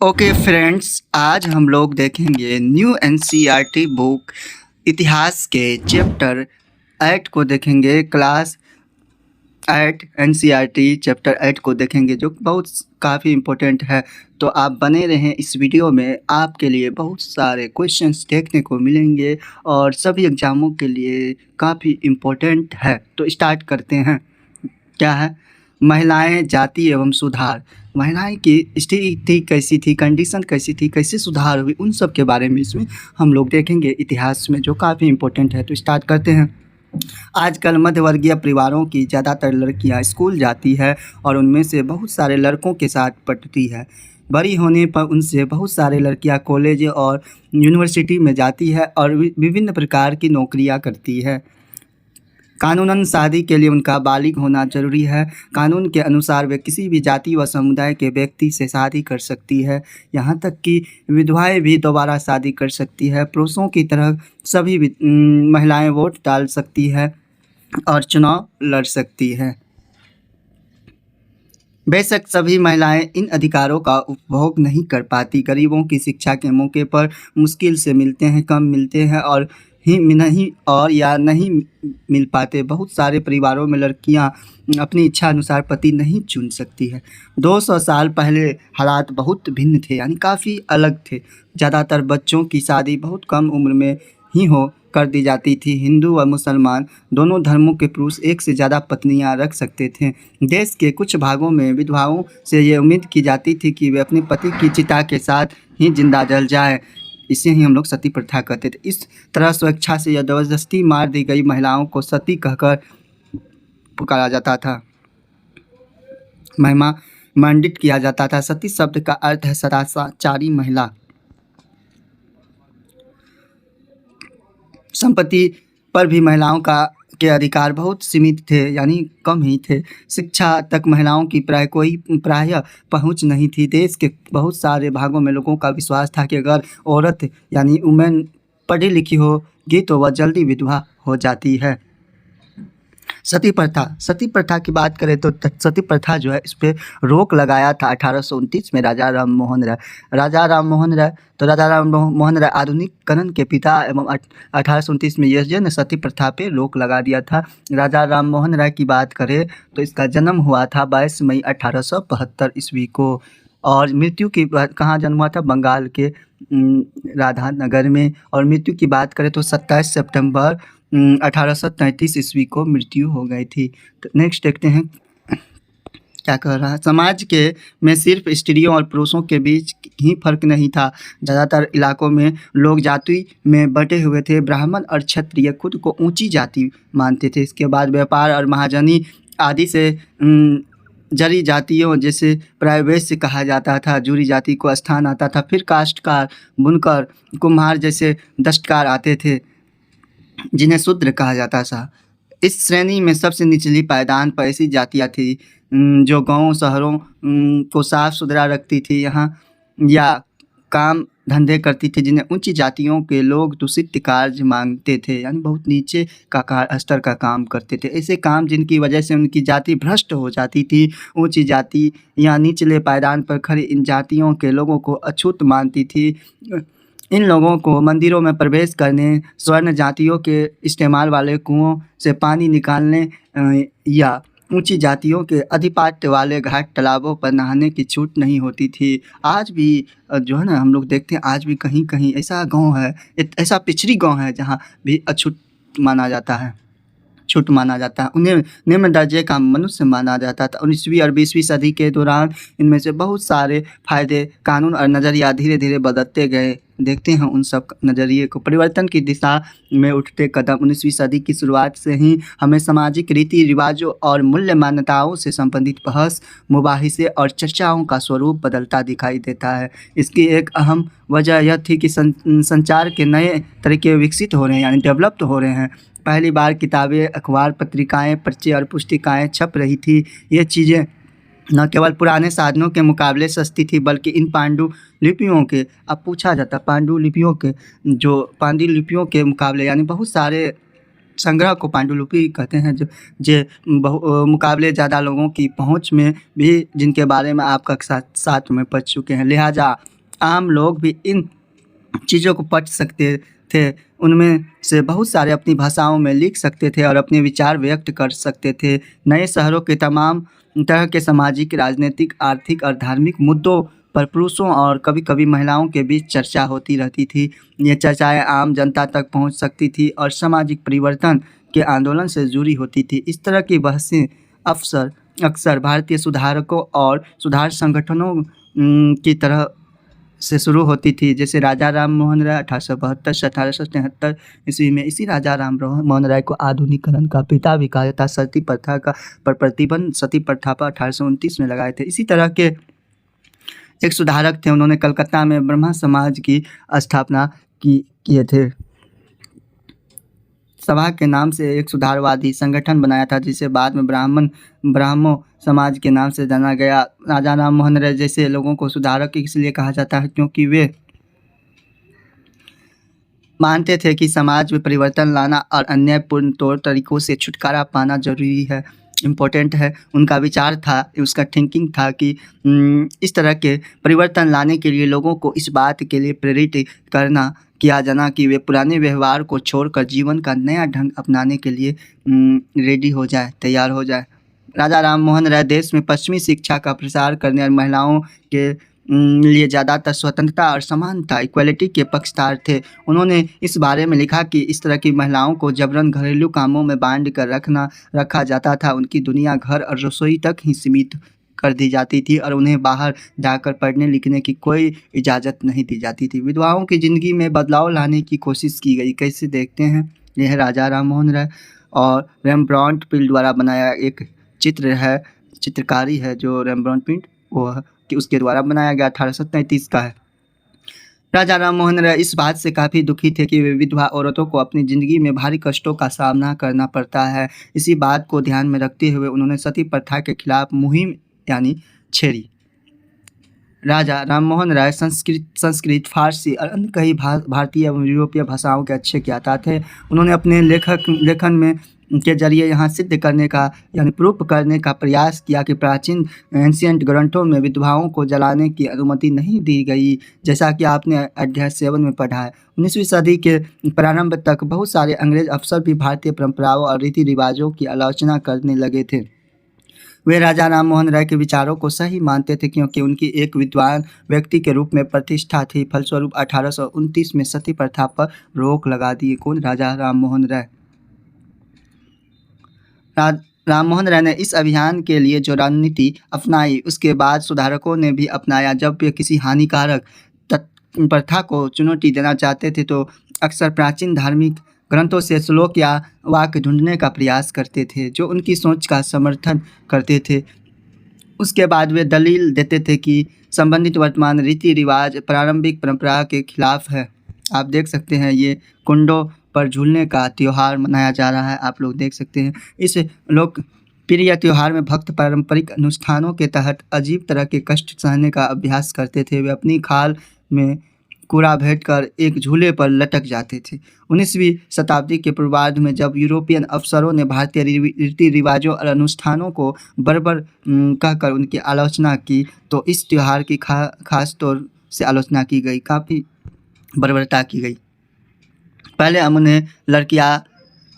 Okay friends, आज हम लोग देखेंगे न्यू एनसीईआरटी बुक इतिहास के चैप्टर 8 को देखेंगे। क्लास 8 एनसीईआरटी चैप्टर 8 को देखेंगे जो बहुत काफ़ी इम्पोर्टेंट है। तो आप बने रहें इस वीडियो में, आपके लिए बहुत सारे क्वेश्चंस देखने को मिलेंगे और सभी एग्ज़ामों के लिए काफ़ी इम्पोर्टेंट है। तो स्टार्ट करते हैं। क्या है? महिलाएं, जाति एवं सुधार। महिलाएं की स्थिति कैसी थी, कंडीशन कैसी थी, कैसे सुधार हुई, उन सब के बारे में इसमें हम लोग देखेंगे इतिहास में, जो काफ़ी इम्पोर्टेंट है। तो स्टार्ट करते हैं। आजकल मध्यवर्गीय परिवारों की ज़्यादातर लड़कियां स्कूल जाती है और उनमें से बहुत सारे लड़कों के साथ पढ़ती है। बड़ी होने पर उनसे बहुत सारे लड़कियां कॉलेज और यूनिवर्सिटी में जाती है और विभिन्न प्रकार की नौकरियां करती है। कानूनन शादी के लिए उनका बालिग होना जरूरी है। कानून के अनुसार वे किसी भी जाति व समुदाय के व्यक्ति से शादी कर सकती है। यहाँ तक कि विधवाएं भी दोबारा शादी कर सकती है। पुरुषों की तरह सभी महिलाएं वोट डाल सकती है और चुनाव लड़ सकती है। बेशक सभी महिलाएं इन अधिकारों का उपभोग नहीं कर पाती। गरीबों की शिक्षा के मौके पर मुश्किल से मिलते हैं, कम मिलते हैं और नहीं मिल पाते। बहुत सारे परिवारों में लड़कियां अपनी इच्छा अनुसार पति नहीं चुन सकती है। 200 साल पहले हालात बहुत भिन्न थे, यानी काफ़ी अलग थे। ज़्यादातर बच्चों की शादी बहुत कम उम्र में ही कर दी जाती थी। हिंदू व मुसलमान दोनों धर्मों के पुरुष एक से ज़्यादा पत्नियां रख सकते थे। देश के कुछ भागों में विधवाओं से ये उम्मीद की जाती थी कि वे अपने पति की चिता के साथ ही जिंदा जल जाए। इसे ही हम लोग सती प्रथा कहते थे। इस तरह स्वेच्छा से या ज़बरदस्ती मार दी गई महिलाओं को सती कहकर पुकारा जाता था, महिमा मंडित किया जाता था। सती शब्द का अर्थ है सदाचारी महिला। संपत्ति पर भी महिलाओं के अधिकार बहुत सीमित थे, यानी कम ही थे। शिक्षा तक महिलाओं की प्रायः पहुंच नहीं थी। देश के बहुत सारे भागों में लोगों का विश्वास था कि अगर औरत यानी वुमेन पढ़ी लिखी होगी तो वह जल्दी विधवा हो जाती है। सती प्रथा की बात करें तो सती प्रथा जो है, इस पर रोक लगाया था 1829 में राजा राम मोहन राय आधुनिकीकरण के पिता एवं 1829 में यह ने सती प्रथा पे रोक लगा दिया था। राजा राम मोहन राय की बात करें तो इसका जन्म हुआ था 22 मई 1872 ईस्वी को और मृत्यु की कहाँ जन्म हुआ था? बंगाल के राधा नगर में। और मृत्यु की बात करें तो 27 सितंबर 1833 ईस्वी को मृत्यु हो गई थी। तो नेक्स्ट देखते हैं क्या कह रहा है। समाज के में सिर्फ स्त्रियों और पुरुषों के बीच ही फर्क नहीं था। ज़्यादातर इलाकों में लोग जाति में बटे हुए थे। ब्राह्मण और क्षत्रिय खुद को ऊंची जाति मानते थे। इसके बाद व्यापार और महाजनी आदि से जरी जातियों जैसे प्रायवैश्य कहा जाता था, जूरी जाति को स्थान आता था। फिर काश्तकार, बुनकर, कुम्हार जैसे दस्तकार आते थे जिन्हें शूद्र कहा जाता था। इस श्रेणी में सबसे निचली पायदान पर ऐसी जातियाँ थी जो गाँव शहरों को साफ सुथरा रखती थी, यहाँ या काम धंधे करती थी, जिन्हें ऊंची जातियों के लोग दूषित कार्य मांगते थे, यानी बहुत नीचे का स्तर का काम करते थे। ऐसे काम जिनकी वजह से उनकी जाति भ्रष्ट हो जाती थी। ऊंची जाति या निचले पायदान पर खड़ी इन जातियों के लोगों को अछूत मानती थी। इन लोगों को मंदिरों में प्रवेश करने, स्वर्ण जातियों के इस्तेमाल वाले कुओं से पानी निकालने या ऊंची जातियों के अधिपाट्य वाले घाट तालाबों पर नहाने की छूट नहीं होती थी। आज भी जो है ना, हम लोग देखते हैं आज भी कहीं कहीं ऐसा गांव है, ऐसा पिछड़ी गांव है जहां भी अछूत माना जाता है, छूट माना जाता है। उन्हें निम्न दर्जे का मनुष्य माना जाता था। 19वीं और 20वीं सदी के दौरान इनमें से बहुत सारे फायदे, कानून और नज़रिया धीरे धीरे बदलते गए। देखते हैं उन सब नज़रिए को। परिवर्तन की दिशा में उठते कदम। 19वीं सदी की शुरुआत से ही हमें सामाजिक रीति रिवाजों और मूल्य मान्यताओं से संबंधित बहस, मुबाहिसे और चर्चाओं का स्वरूप बदलता दिखाई देता है। इसकी एक अहम वजह यह थी कि संचार के नए तरीके विकसित हो रहे हैं, यानी डेवलप्ड हो रहे हैं। पहली बार किताबें, अखबार, पत्रिकाएं, पर्चे और पुस्तिकाएं छप रही थी। ये चीज़ें न केवल पुराने साधनों के मुकाबले सस्ती थी, बल्कि इन पांडुलिपियों के, अब पूछा जाता पांडुलिपियों के मुकाबले, यानी बहुत सारे संग्रह को पांडुलिपि कहते हैं, जो मुकाबले ज़्यादा लोगों की पहुंच में भी, जिनके बारे में आप कक्षा 7 में पढ़ चुके हैं। लिहाजा आम लोग भी इन चीज़ों को पढ़ सकते थे। उनमें से बहुत सारे अपनी भाषाओं में लिख सकते थे और अपने विचार व्यक्त कर सकते थे। नए शहरों के तमाम तरह के सामाजिक, राजनीतिक, आर्थिक और धार्मिक मुद्दों पर पुरुषों और कभी-कभी महिलाओं के बीच चर्चा होती रहती थी। ये चर्चाएं आम जनता तक पहुंच सकती थी और सामाजिक परिवर्तन के आंदोलन से जुड़ी होती थी। इस तरह की बहसें अक्सर भारतीय सुधारकों और सुधार संगठनों की तरह से शुरू होती थी। जैसे राजा राम मोहन राय 1872 से 1873 ईस्वी में, इसी राजा राम मोहन राय को आधुनिकीकरण का पिता भी कहा जाता। सती प्रथा पर प्रतिबंध सती प्रथा पर 1829 में लगाए थे। इसी तरह के एक सुधारक थे, उन्होंने कलकत्ता में ब्रह्मा समाज की स्थापना किए थे। सभा के नाम से एक सुधारवादी संगठन बनाया था, जिसे बाद में ब्राह्मो समाज के नाम से जाना गया। राजा राम मोहन राय जैसे लोगों को सुधारक इसलिए कहा जाता है क्योंकि वे मानते थे कि समाज में परिवर्तन लाना और अन्यायपूर्ण तौर तरीकों से छुटकारा पाना जरूरी है, इम्पोर्टेंट है। उनका विचार था, उसका थिंकिंग था कि इस तरह के परिवर्तन लाने के लिए लोगों को इस बात के लिए प्रेरित किया जाना कि वे पुराने व्यवहार को छोड़कर जीवन का नया ढंग अपनाने के लिए रेडी हो जाए, तैयार हो जाए। राजा राम मोहन राय देश में पश्चिमी शिक्षा का प्रसार करने और महिलाओं के लिए ज़्यादातर स्वतंत्रता और समानता, इक्वलिटी के पक्षधर थे। उन्होंने इस बारे में लिखा कि इस तरह की महिलाओं को जबरन घरेलू कामों में बांध कर रखा जाता था। उनकी दुनिया घर और रसोई तक ही सीमित कर दी जाती थी और उन्हें बाहर जाकर पढ़ने लिखने की कोई इजाज़त नहीं दी जाती थी। विधवाओं की ज़िंदगी में बदलाव लाने की कोशिश की गई। कैसे देखते हैं, यह राजा राम मोहन राय और रेम्ब्रांड पील द्वारा बनाया एक चित्र है, चित्रकारी है जो रेम्ब्रांड पील कि उसके द्वारा बनाया गया, 1833 का है। राजा राम मोहन राय इस बात से काफ़ी दुखी थे कि वे विधवा औरतों को अपनी ज़िंदगी में भारी कष्टों का सामना करना पड़ता है। इसी बात को ध्यान में रखते हुए उन्होंने सती प्रथा के खिलाफ मुहिम यानी छेड़ी। राजा राम मोहन राय संस्कृत, फारसी और अन्य कई भारतीय एवं यूरोपीय भाषाओं के अच्छे ज्ञाता थे। उन्होंने अपने लेखन में के जरिए यहाँ सिद्ध करने का यानी प्रूफ करने का प्रयास किया कि प्राचीन एंशिएंट ग्रंथों में विधवाओं को जलाने की अनुमति नहीं दी गई, जैसा कि आपने अध्याय 7 में पढ़ा है। 19वीं सदी के प्रारंभ तक बहुत सारे अंग्रेज अफसर भी भारतीय परंपराओं और रीति रिवाजों की आलोचना करने लगे थे। वे राजा राम मोहन राय के विचारों को सही मानते थे क्योंकि उनकी एक विद्वान व्यक्ति के रूप में प्रतिष्ठा थी। फलस्वरूप 1829 में सती प्रथा पर रोक लगा दी। कौन? राजा राम मोहन राय। राम मोहन राय ने इस अभियान के लिए जो रणनीति अपनाई उसके बाद सुधारकों ने भी अपनाया। जब वे किसी हानिकारक प्रथा को चुनौती देना चाहते थे तो अक्सर प्राचीन धार्मिक ग्रंथों से श्लोक या वाक्य ढूंढने का प्रयास करते थे जो उनकी सोच का समर्थन करते थे। उसके बाद वे दलील देते थे कि संबंधित वर्तमान रीति रिवाज प्रारंभिक परंपरा के खिलाफ है। आप देख सकते हैं ये कुंडों पर झूलने का त्यौहार मनाया जा रहा है, आप लोग देख सकते हैं। इस लोकप्रिय त्यौहार में भक्त पारंपरिक अनुष्ठानों के तहत अजीब तरह के कष्ट सहने का अभ्यास करते थे। वे अपनी खाल में कूड़ा भेंट कर एक झूले पर लटक जाते थे। 19वीं शताब्दी के पूर्वार्ध में जब यूरोपियन अफसरों ने भारतीय रीति रिवाजों और अनुष्ठानों को बर्बर कहकर उनकी आलोचना की तो इस त्यौहार की खास तौर से आलोचना की गई, काफ़ी बर्बरता की गई। पहले हम उन्हें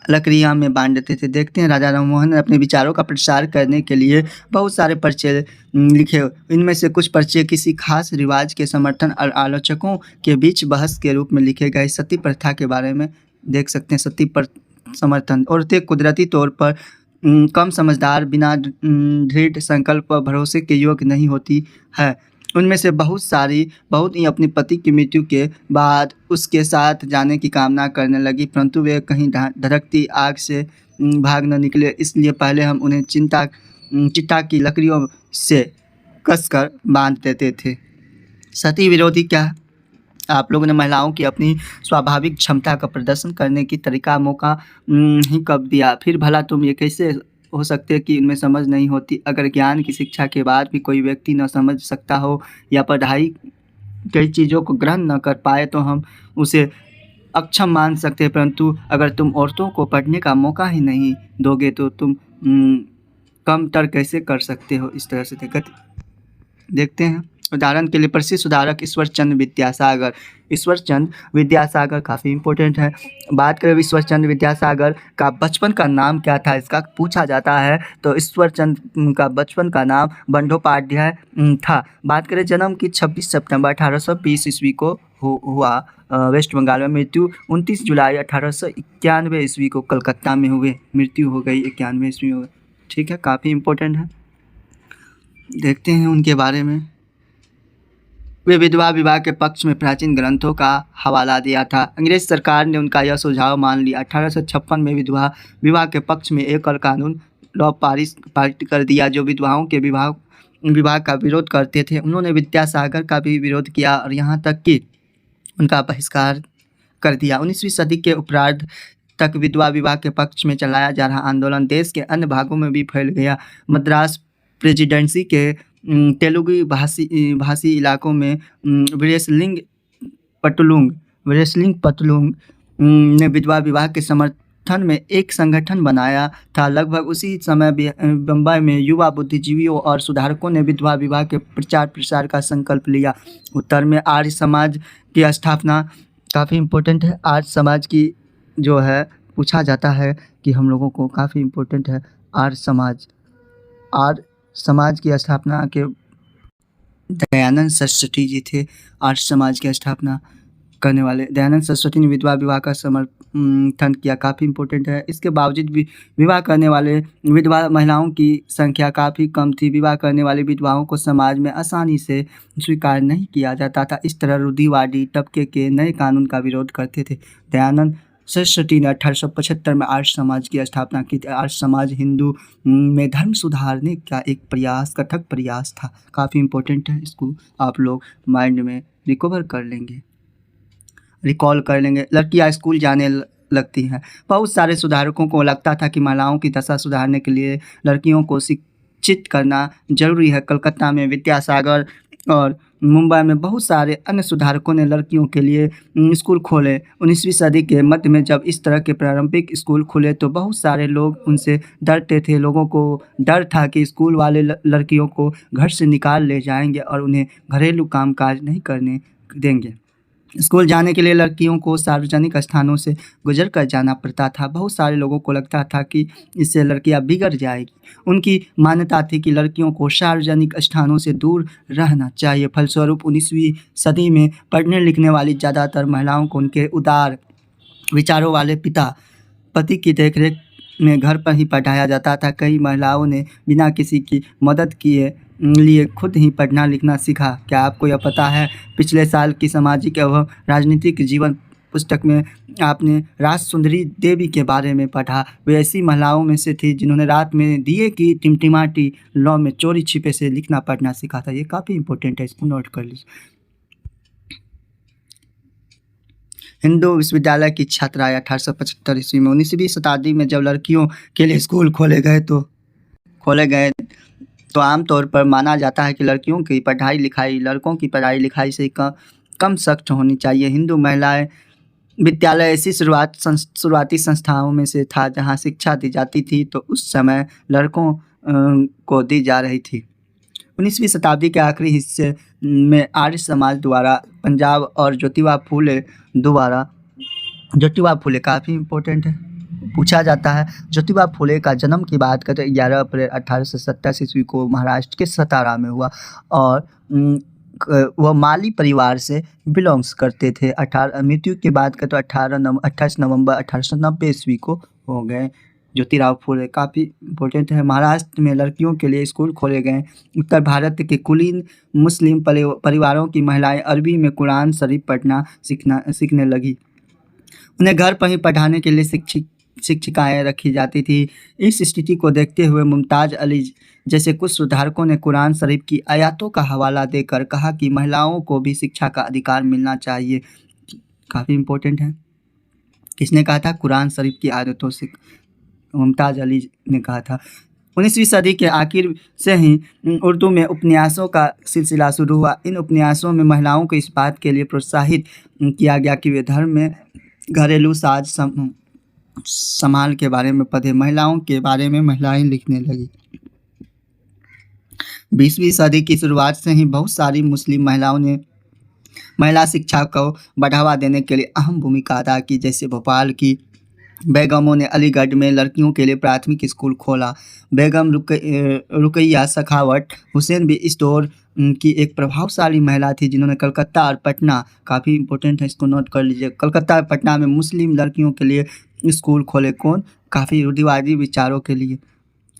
लकड़ियाँ में बांध देते थे। देखते हैं राजा राम मोहन ने अपने विचारों का प्रसार करने के लिए बहुत सारे पर्चे लिखे। इनमें से कुछ पर्चे किसी खास रिवाज के समर्थन और आलोचकों के बीच बहस के रूप में लिखे गए। सती प्रथा के बारे में देख सकते हैं। सती पर समर्थन। औरतें कुदरती तौर पर कम समझदार, बिना दृढ़ संकल्प व भरोसे के योग्य नहीं होती है। उनमें से बहुत ही अपने पति की मृत्यु के बाद उसके साथ जाने की कामना करने लगी, परंतु वे कहीं धधकती आग से भाग न निकले, इसलिए पहले हम उन्हें चिता की लकड़ियों से कसकर बांध देते थे। सती विरोधी क्या? आप लोगों ने महिलाओं की अपनी स्वाभाविक क्षमता का प्रदर्शन करने की तरीका मौका ही कब दिया? फिर भला तुम ये कैसे हो सकते कि उनमें समझ नहीं होती? अगर ज्ञान की शिक्षा के बाद भी कोई व्यक्ति न समझ सकता हो या पढ़ाई कई चीज़ों को ग्रहण न कर पाए तो हम उसे अक्षम मान सकते हैं, परंतु अगर तुम औरतों को पढ़ने का मौका ही नहीं दोगे तो तुम कमतर कैसे कर सकते हो। इस तरह से देखते हैं। उदाहरण के लिए प्रसिद्ध सुधारक ईश्वरचंद्र विद्यासागर। ईश्वरचंद्र विद्यासागर काफ़ी इम्पोर्टेंट है। बात करें ईश्वरचंद्र विद्यासागर का बचपन का नाम क्या था, इसका पूछा जाता है। तो ईश्वरचंद्र का बचपन का नाम बंदोपाध्याय था। बात करें जन्म की 26 सितंबर 1820 ईस्वी को हुआ वेस्ट बंगाल में। मृत्यु 29 जुलाई 1891 ईस्वी को कलकत्ता में हुए। मृत्यु हो गई 91 ईस्वी में। ठीक है, काफ़ी इम्पोर्टेंट है। देखते हैं उनके बारे में। वे विधवा विवाह के पक्ष में प्राचीन ग्रंथों का हवाला दिया था। अंग्रेज सरकार ने उनका यह सुझाव मान लिया। 1856 में विधवा विवाह के पक्ष में एक और कानून लॉ पारित कर दिया जो विधवाओं के विवाह का विरोध करते थे। उन्होंने विद्यासागर का भी विरोध किया और यहाँ तक कि उनका बहिष्कार कर दिया। 19वीं सदी के उत्तरार्ध तक विधवा विवाह के पक्ष में चलाया जा रहा आंदोलन देश के अन्य भागों में भी फैल गया। मद्रास प्रेसिडेंसी के तेलुगु भाषी इलाकों में व्रेस्लिंग पतलुंग ने विधवा विवाह के समर्थन में एक संगठन बनाया था। लगभग उसी समय बम्बई में युवा बुद्धिजीवियों और सुधारकों ने विधवा विवाह के प्रचार प्रसार का संकल्प लिया। उत्तर में आर्य समाज की स्थापना काफ़ी इम्पोर्टेंट है। आर्य समाज की जो है पूछा जाता है कि हम लोगों को काफ़ी इम्पोर्टेंट है। आर्य समाज की स्थापना के दयानंद सरस्वती जी थे। आर्य समाज की स्थापना करने वाले दयानंद सरस्वती ने विधवा विवाह का समर्थन किया, काफ़ी इम्पोर्टेंट है। इसके बावजूद भी विवाह करने वाले विधवा महिलाओं की संख्या काफ़ी कम थी। विवाह करने वाली विधवाओं को समाज में आसानी से स्वीकार नहीं किया जाता था। इस तरह रूढ़िवादी तबके के नए कानून का विरोध करते थे। दयानंद सरस्वती ने 1875 में आर्य समाज की स्थापना की थी। आर्य समाज हिंदू में धर्म सुधारने का एक कथक प्रयास था। काफ़ी इम्पोर्टेंट है, इसको आप लोग माइंड में रिकॉल कर लेंगे। लड़कियां स्कूल जाने लगती हैं। बहुत सारे सुधारकों को लगता था कि महिलाओं की दशा सुधारने के लिए लड़कियों को शिक्षित करना जरूरी है। कलकत्ता में विद्यासागर और मुंबई में बहुत सारे अन्य सुधारकों ने लड़कियों के लिए स्कूल खोले। 19वीं सदी के मध्य में जब इस तरह के प्रारंभिक स्कूल खुले तो बहुत सारे लोग उनसे डरते थे। लोगों को डर था कि स्कूल वाले लड़कियों को घर से निकाल ले जाएंगे और उन्हें घरेलू कामकाज नहीं करने देंगे। स्कूल जाने के लिए लड़कियों को सार्वजनिक स्थानों से गुजर कर जाना पड़ता था। बहुत सारे लोगों को लगता था कि इससे लड़कियां बिगड़ जाएगी। उनकी मान्यता थी कि लड़कियों को सार्वजनिक स्थानों से दूर रहना चाहिए। फलस्वरूप 19वीं सदी में पढ़ने लिखने वाली ज़्यादातर महिलाओं को उनके उदार विचारों वाले पति की देखरेख में घर पर ही पढ़ाया जाता था। कई महिलाओं ने बिना किसी की मदद किए लिए खुद ही पढ़ना लिखना सीखा। क्या आपको यह पता है? पिछले साल की सामाजिक एवं राजनीतिक जीवन पुस्तक में आपने राजसुंदरी देवी के बारे में पढ़ा। वे ऐसी महिलाओं में से थी जिन्होंने रात में दिए की टिमटिमाटी लौ में चोरी छिपे से लिखना पढ़ना सीखा था। ये काफ़ी इंपॉर्टेंट है, इसको नोट कर लीजिए। हिंदू विश्वविद्यालय की छात्राएं 1875 ईस्वी में। 19वीं शताब्दी में जब लड़कियों के लिए स्कूल खोले गए तो आमतौर पर माना जाता है कि लड़कियों की पढ़ाई लिखाई लड़कों की पढ़ाई लिखाई से कम सख्त होनी चाहिए। हिंदू महिलाएं विद्यालय ऐसी शुरुआती संस्थाओं में से था जहां शिक्षा दी जाती थी तो उस समय लड़कों को दी जा रही थी। 19वीं शताब्दी के आखिरी हिस्से में आर्य समाज द्वारा पंजाब और ज्योतिबा फुले काफ़ी इम्पोर्टेंट है, पूछा जाता है। ज्योतिबा फुले का जन्म की बात करें 11 अप्रैल 1827 ईस्वी को महाराष्ट्र के सतारा में हुआ और वह माली परिवार से बिलोंग्स करते थे। मृत्यु की बात करें तो 28 नवंबर 1890 ईस्वी को हो गए। ज्योतिराव फुले काफ़ी इम्पोर्टेंट है। महाराष्ट्र में लड़कियों के लिए स्कूल खोले गए। उत्तर भारत के कुलीन मुस्लिम परिवारों की महिलाएं अरबी में कुरान शरीफ पढ़ना सीखने लगी। उन्हें घर पर ही पढ़ाने के लिए शिक्षिकाएं रखी जाती थी। इस स्थिति को देखते हुए मुमताज़ अली जैसे कुछ सुधारकों ने कुरान शरीफ की आयतों का हवाला देकर कहा कि महिलाओं को भी शिक्षा का अधिकार मिलना चाहिए। काफ़ी इम्पोर्टेंट है। किसने कहा था? कुरान शरीफ की आयतों से मुमताज़ अली ने कहा था। 19वीं सदी के आखिर से ही उर्दू में उपन्यासों का सिलसिला शुरू हुआ। इन उपन्यासों में महिलाओं को इस बात के लिए प्रोत्साहित किया गया कि वे धर्म में घरेलू साज समाल के बारे में पढ़े, महिलाओं के बारे में महिलाएं लिखने लगी। 20वीं सदी की शुरुआत से ही बहुत सारी मुस्लिम महिलाओं ने महिला शिक्षा को बढ़ावा देने के लिए अहम भूमिका अदा की। जैसे भोपाल की बेगमों ने अलीगढ़ में लड़कियों के लिए प्राथमिक स्कूल खोला। बेगम रुकैया सखावत हुसैन भी इस दौर की एक प्रभावशाली महिला थी, जिन्होंने कलकत्ता और पटना, काफ़ी इंपॉर्टेंट है, इसको नोट कर लीजिए, कलकत्ता और पटना में मुस्लिम लड़कियों के लिए स्कूल खोले। कौन? काफ़ी रूढ़िवादी विचारों के लिए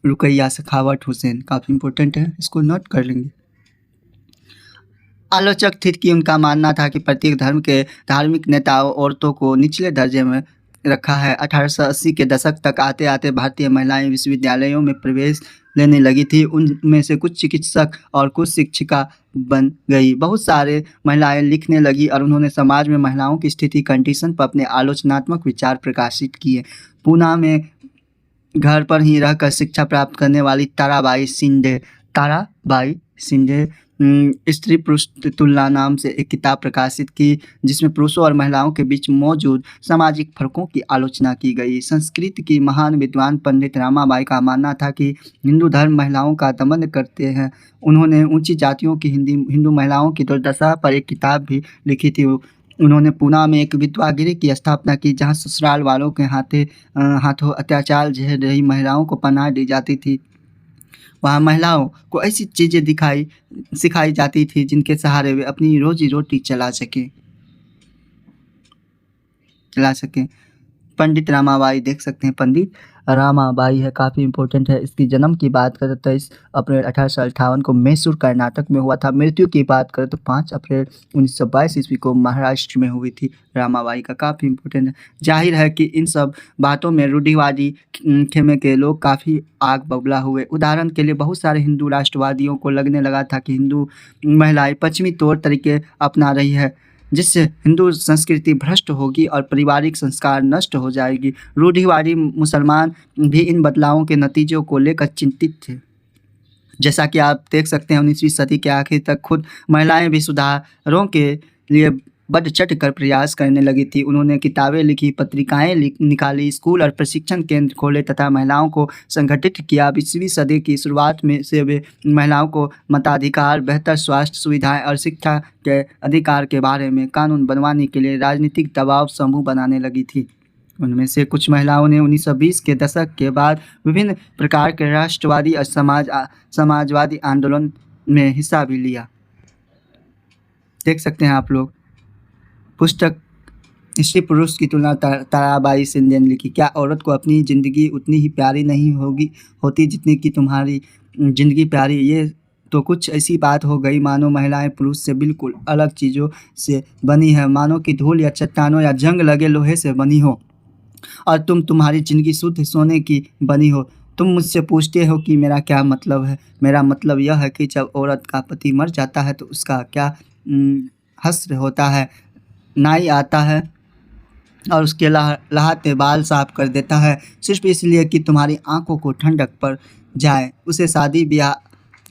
रुकैया सखावत हुसैन, काफ़ी इंपॉर्टेंट है, इसको नोट कर लेंगे। आलोचक थे कि उनका मानना था कि प्रत्येक धर्म के धार्मिक नेताओं औरतों को निचले दर्जे में रखा है। 1880 के दशक तक आते आते भारतीय महिलाएं विश्वविद्यालयों में प्रवेश लेने लगी थी। उनमें से कुछ चिकित्सक और कुछ शिक्षिका बन गई। बहुत सारे महिलाएं लिखने लगी और उन्होंने समाज में महिलाओं की स्थिति, कंडीशन पर अपने आलोचनात्मक विचार प्रकाशित किए। पूना में घर पर ही रहकर शिक्षा प्राप्त करने वाली ताराबाई शिंदे स्त्री पुरुष तुलना नाम से एक किताब प्रकाशित की, जिसमें पुरुषों और महिलाओं के बीच मौजूद सामाजिक फर्कों की आलोचना की गई। संस्कृत की महान विद्वान पंडित रामाबाई का मानना था कि हिंदू धर्म महिलाओं का दमन करते हैं। उन्होंने ऊंची जातियों की हिंदू महिलाओं की दुर्दशा पर एक किताब भी लिखी थी। उन्होंने पूना में एक विधवागिरी की स्थापना की, जहां ससुराल वालों के हाथों अत्याचार झेल रही महिलाओं को पनाह दी जाती थी। वहाँ महिलाओं को ऐसी चीज़ें सिखाई जाती थी जिनके सहारे वे अपनी रोजी रोटी चला सकें। पंडित रामाबाई देख सकते हैं, पंडित रामाबाई है, काफ़ी इंपॉर्टेंट है। इसकी जन्म की बात करें तो 23 अप्रैल 1858 को मैसूर कर्नाटक में हुआ था। मृत्यु की बात करें तो 5 अप्रैल 1922 ईस्वी को महाराष्ट्र में हुई थी रामाबाई का, काफ़ी इंपॉर्टेंट है। जाहिर है कि इन सब बातों में रूढ़िवादी खेमे के लोग काफ़ी आग बबूला हुए। उदाहरण के लिए बहुत सारे हिंदू राष्ट्रवादियों को लगने लगा था कि हिंदू महिलाएं पश्चिमी तौर तरीके अपना रही है, जिससे हिंदू संस्कृति भ्रष्ट होगी और पारिवारिक संस्कार नष्ट हो जाएगी। रूढ़िवादी मुसलमान भी इन बदलावों के नतीजों को लेकर चिंतित थे। जैसा कि आप देख सकते हैं, 19वीं सदी के आखिर तक खुद महिलाएं भी सुधारों के लिए बढ़ चढ़ कर प्रयास करने लगी थी। उन्होंने किताबें लिखी, पत्रिकाएं निकाली, स्कूल और प्रशिक्षण केंद्र खोले तथा महिलाओं को संगठित किया। 20वीं सदी की शुरुआत में से वे महिलाओं को मताधिकार, बेहतर स्वास्थ्य सुविधाएं और शिक्षा के अधिकार के बारे में कानून बनवाने के लिए राजनीतिक दबाव समूह बनाने लगी थी। उनमें से कुछ महिलाओं ने 1920 के दशक के बाद विभिन्न प्रकार के राष्ट्रवादी और समाजवादी आंदोलन में हिस्सा भी लिया। देख सकते हैं आप लोग। पुस्तक स्त्री पुरुष की तुलना ताराबाई शिंदे ने लिखी। क्या औरत को अपनी ज़िंदगी उतनी ही प्यारी नहीं होती जितनी कि तुम्हारी ज़िंदगी प्यारी? ये तो कुछ ऐसी बात हो गई मानो महिलाएं पुरुष से बिल्कुल अलग चीज़ों से बनी है, मानो कि धूल या चट्टानों या जंग लगे लोहे से बनी हो और तुम्हारी ज़िंदगी शुद्ध सोने की बनी हो। तुम मुझसे पूछते हो कि मेरा क्या मतलब है। मेरा मतलब यह है कि जब औरत का पति मर जाता है तो उसका क्या हश्र होता है। नाई आता है और उसके लहाते बाल साफ कर देता है, सिर्फ इसलिए कि तुम्हारी आंखों को ठंडक पड़ जाए। उसे शादी ब्याह,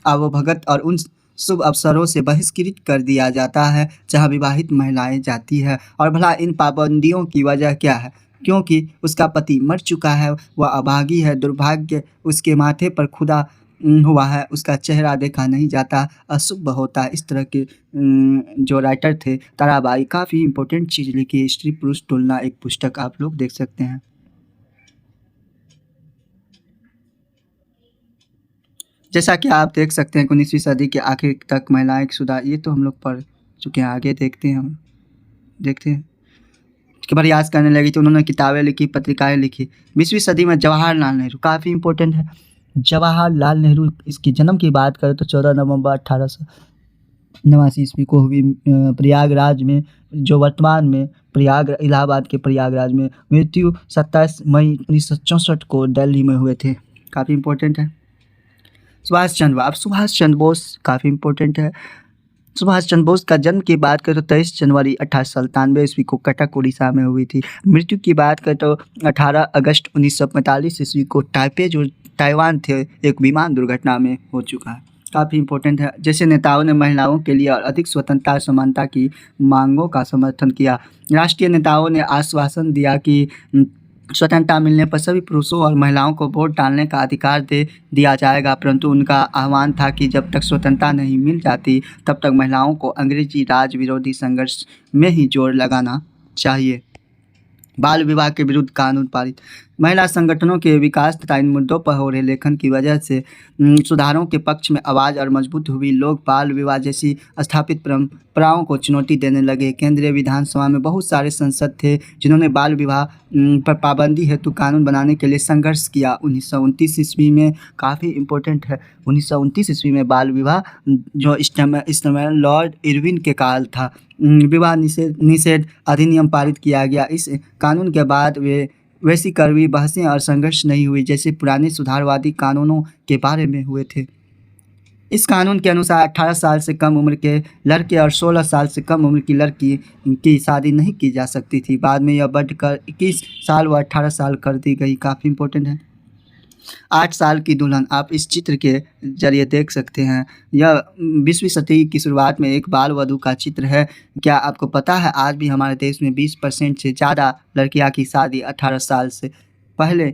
आवभगत और उन शुभ अवसरों से बहिष्कृत कर दिया जाता है जहां विवाहित महिलाएं जाती है। और भला इन पाबंदियों की वजह क्या है? क्योंकि उसका पति मर चुका है, वह अभागी है, दुर्भाग्य उसके माथे पर खुदा हुआ है, उसका चेहरा देखा नहीं जाता, अशुभ होता है। इस तरह के जो राइटर थे ताराबाई, काफ़ी इंपॉर्टेंट चीज़ लिखी। स्त्री पुरुष तुलना एक पुस्तक आप लोग देख सकते हैं। जैसा कि आप देख सकते हैं 19वीं सदी के आखिर तक महिलाएं की सुधार, ये तो हम लोग पढ़ चुके हैं। आगे देखते हैं कि प्रयास करने लगी तो उन्होंने किताबें लिखी, पत्रिकाएं लिखी। 20वीं सदी में जवाहरलाल नेहरू, काफ़ी इंपॉर्टेंट है। जवाहरलाल नेहरू, इसकी जन्म की बात करें तो 14 नवंबर 1889 ईस्वी को हुई प्रयागराज में, जो वर्तमान में इलाहाबाद के प्रयागराज में। मृत्यु 27 मई 1964 को दिल्ली में हुए थे, काफ़ी इंपॉर्टेंट है। सुभाष चंद्र बोस, काफ़ी इंपॉर्टेंट है। सुभाष चंद्र बोस का जन्म की बात करें तो 23 जनवरी 1897 ईस्वी को कटक उड़ीसा में हुई थी। मृत्यु की बात करें तो 18 अगस्त 1945 ईस्वी को ताइपे, जो ताइवान थे, एक विमान दुर्घटना में हो चुका है। काफ़ी इम्पोर्टेंट है। जैसे नेताओं ने महिलाओं के लिए और अधिक स्वतंत्रता और समानता की मांगों का समर्थन किया। राष्ट्रीय नेताओं ने आश्वासन दिया कि स्वतंत्रता मिलने पर सभी पुरुषों और महिलाओं को वोट डालने का अधिकार दे दिया जाएगा, परंतु उनका आह्वान था कि जब तक स्वतंत्रता नहीं मिल जाती तब तक महिलाओं को अंग्रेजी राज विरोधी संघर्ष में ही जोर लगाना चाहिए। बाल विवाह के विरुद्ध कानून पारित। महिला संगठनों के विकास तथा इन मुद्दों पर हो रहे लेखन की वजह से सुधारों के पक्ष में आवाज़ और मजबूत हुई। लोग बाल विवाह जैसी स्थापित परंपराओं को चुनौती देने लगे। केंद्रीय विधानसभा में बहुत सारे सांसद थे जिन्होंने बाल विवाह पर पाबंदी हेतु कानून बनाने के लिए संघर्ष किया। 1929 ईस्वी में काफ़ी इम्पोर्टेंट है, 1929 ईस्वी में बाल विवाह जो इस समय लॉर्ड इरविन के काल था, विवाह निषेध अधिनियम पारित किया गया। इस कानून के बाद वैसी कड़वी बहसें और संघर्ष नहीं हुई जैसे पुराने सुधारवादी कानूनों के बारे में हुए थे। इस कानून के अनुसार 18 साल से कम उम्र के लड़के और 16 साल से कम उम्र की लड़की की शादी नहीं की जा सकती थी। बाद में यह बढ़कर 21 साल व 18 साल कर दी गई। काफ़ी इम्पोर्टेंट है। 8 साल की दुल्हन, आप इस चित्र के जरिए देख सकते हैं। यह 20वीं सदी की शुरुआत में एक बाल वधू का चित्र है। क्या आपको पता है आज भी हमारे देश में 20% से ज़्यादा लड़कियां की शादी 18 साल से पहले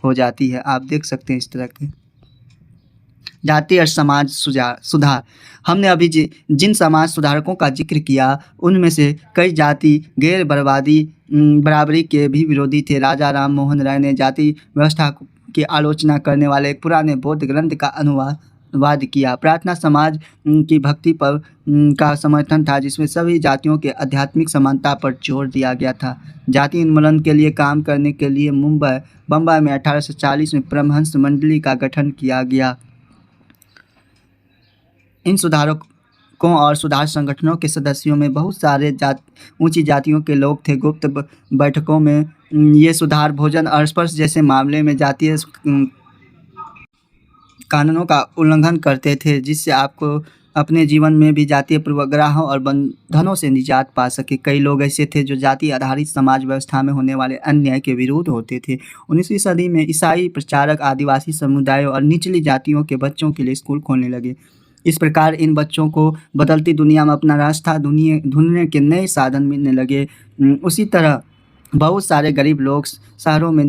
हो जाती है। आप देख सकते हैं इस तरह के। जाति और समाज सुधार। हमने अभी जिन समाज सुधारकों का जिक्र किया उनमें से कई जाति गैर बराबरी के भी विरोधी थे। राजा राम मोहन राय ने जाति व्यवस्था की आलोचना करने वाले एक पुराने बौद्ध ग्रंथ का अनुवाद किया। प्रार्थना समाज की भक्ति पर का समर्थन था जिसमें सभी जातियों के आध्यात्मिक समानता पर जोर दिया गया था। जाति उन्मूलन के लिए काम करने के लिए बम्बई में 1840 में परमहंस मंडली का गठन किया गया। इन सुधारकों और सुधार संगठनों के सदस्यों में बहुत सारे ऊंची जातियों के लोग थे। गुप्त बैठकों में ये सुधार भोजन और स्पर्श जैसे मामले में जातीय कानूनों का उल्लंघन करते थे, जिससे आपको अपने जीवन में भी जातीय पूर्वाग्रहों और बंधनों से निजात पा सके। कई लोग ऐसे थे जो जाति आधारित समाज व्यवस्था में होने वाले अन्याय के विरुद्ध होते थे। 19वीं सदी में ईसाई प्रचारक आदिवासी समुदायों और निचली जातियों के बच्चों के लिए स्कूल खोलने लगे। इस प्रकार इन बच्चों को बदलती दुनिया में अपना रास्ता ढूंढने के नए साधन मिलने लगे। उसी तरह बहुत सारे गरीब लोग शहरों में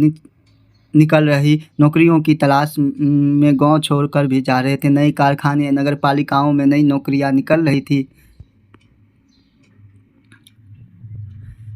निकल रही नौकरियों की तलाश में गांव छोड़कर भी जा रहे थे। नए कारखाने, नगर पालिकाओं में नई नौकरियां निकल रही थी।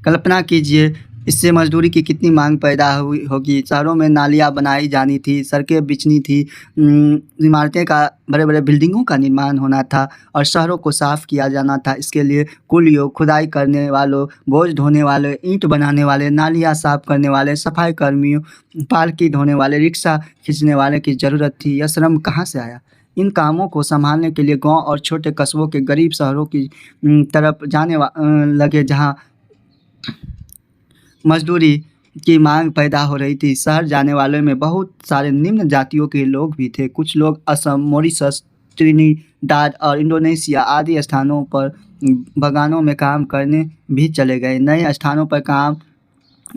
कल्पना कीजिए इससे मजदूरी की कितनी मांग पैदा हुई होगी। शहरों में नालियाँ बनाई जानी थी, सड़कें बिछनी थी, इमारतें का बड़े बड़े बिल्डिंगों का निर्माण होना था और शहरों को साफ़ किया जाना था। इसके लिए कुलियों, खुदाई करने वालों, बोझ ढोने वाले, ईंट बनाने वाले, नालियाँ साफ़ करने वाले, सफाई कर्मियों, पालकी ढोने वाले, रिक्शा खींचने वाले की ज़रूरत थी। यह श्रम कहाँ से आया? इन कामों को संभालने के लिए गाँव और छोटे कस्बों के गरीब शहरों की तरफ जाने लगे जहाँ मजदूरी की मांग पैदा हो रही थी। शहर जाने वालों में बहुत सारे निम्न जातियों के लोग भी थे। कुछ लोग असम, मॉरिशस, ट्रिनिडाद और इंडोनेशिया आदि स्थानों पर बागानों में काम करने भी चले गए। नए स्थानों पर काम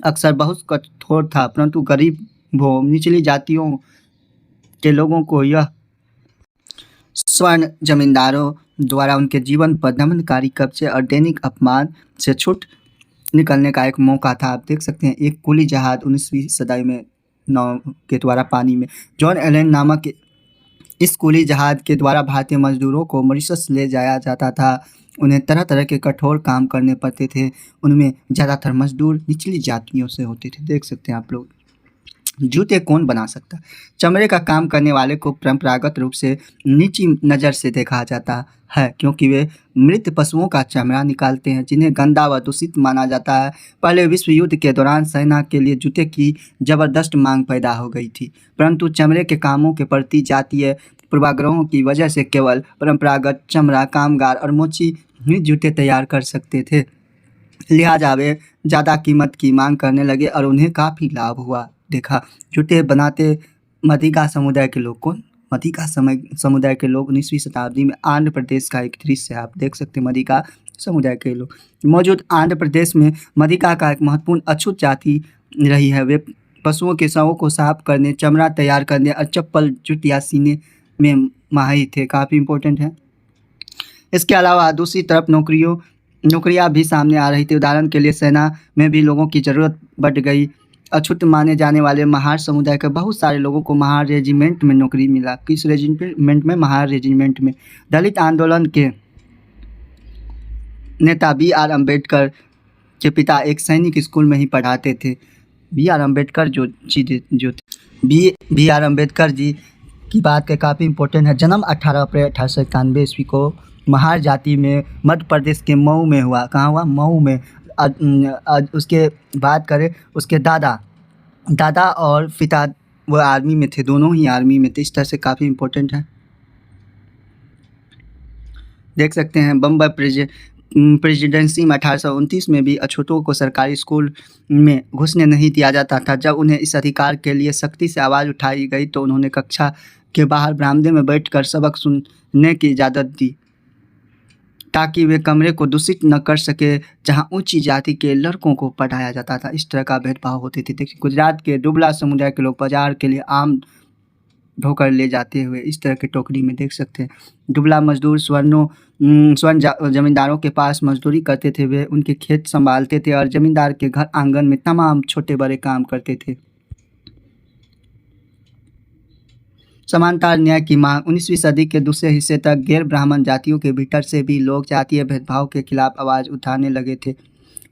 अक्सर बहुत कठोर था, परंतु गरीबों, निचली जातियों के लोगों को यह स्वर्ण जमींदारों द्वारा उनके जीवन पर दमनकारी कब्जे और दैनिक अपमान से छूट निकलने का एक मौका था। आप देख सकते हैं एक कुली जहाज 19वीं सदी में नाव के द्वारा पानी में जॉन एलन नामक इस कुली जहाज के द्वारा भारतीय मजदूरों को मॉरिशस ले जाया जाता था। उन्हें तरह तरह के कठोर काम करने पड़ते थे। उनमें ज़्यादातर मजदूर निचली जातियों से होते थे। देख सकते हैं आप लोग। जूते कौन बना सकता? चमड़े का काम करने वाले को परंपरागत रूप से नीची नज़र से देखा जाता है क्योंकि वे मृत पशुओं का चमड़ा निकालते हैं जिन्हें गंदा व दूषित माना जाता है। पहले विश्व युद्ध के दौरान सेना के लिए जूते की जबरदस्त मांग पैदा हो गई थी, परंतु चमड़े के कामों के प्रति जातीय पूर्वाग्रहों की वजह से केवल परंपरागत चमड़ा कामगार और मोची ही जूते तैयार कर सकते थे। लिहाजा वे ज़्यादा कीमत की मांग करने लगे और उन्हें काफ़ी लाभ हुआ। देखा, जूते बनाते मदिगा समुदाय के लोग। कौन? मदिगा समुदाय के लोग 19वीं शताब्दी में आंध्र प्रदेश का एक दृश्य है। आप देख सकते हैं मदिगा समुदाय के लोग मौजूद आंध्र प्रदेश में मदिगा का एक महत्वपूर्ण अछूत जाति रही है। वे पशुओं के शवों को साफ करने, चमड़ा तैयार करने और चप्पल, जूतियाँ सीने में माहिर थे, काफ़ी इम्पोर्टेंट है। इसके अलावा दूसरी तरफ नौकरियां भी सामने आ रही थी। उदाहरण के लिए सेना में भी लोगों की ज़रूरत बढ़ गई। अछूत माने जाने वाले महार समुदाय के बहुत सारे लोगों को महार रेजिमेंट में नौकरी मिला। किस रेजिमेंट में? महार रेजिमेंट में। दलित आंदोलन के नेता B.R. अम्बेडकर के पिता एक सैनिक स्कूल में ही पढ़ाते थे। B.R. अम्बेडकर जो B.R. अम्बेडकर जी की बात के काफ़ी इम्पोर्टेंट है। जन्म 18 अप्रैल 1891 ईस्वी को महार जाति में मध्य प्रदेश के मऊ में हुआ। कहाँ हुआ? मऊ में। उसके बात करें, उसके दादा और पिता वो आर्मी में थे, दोनों ही आर्मी में थे। इस तरह से काफ़ी इम्पोर्टेंट है। देख सकते हैं बम्बई प्रेसिडेंसी में 1829 में भी अछूतों को सरकारी स्कूल में घुसने नहीं दिया जाता था। जब उन्हें इस अधिकार के लिए सख्ती से आवाज़ उठाई गई तो उन्होंने कक्षा के बाहर बरामदे में बैठकर सबक सुनने की इजाज़त दी, ताकि वे कमरे को दूषित न कर सके जहां ऊंची जाति के लड़कों को पढ़ाया जाता था। इस तरह का भेदभाव होते थे। देखिए, गुजरात के दुबला समुदाय के लोग बाजार के लिए आम ढोकर ले जाते हुए इस तरह की टोकरी में देख सकते हैं। दुबला मजदूर स्वर्ण जमींदारों के पास मजदूरी करते थे। वे उनके खेत संभालते थे और जमींदार के घर आंगन में तमाम छोटे बड़े काम करते थे। समानता न्याय की मांग। 19वीं सदी के दूसरे हिस्से तक गैर ब्राह्मण जातियों के भीतर से भी लोग जातीय भेदभाव के खिलाफ आवाज़ उठाने लगे थे।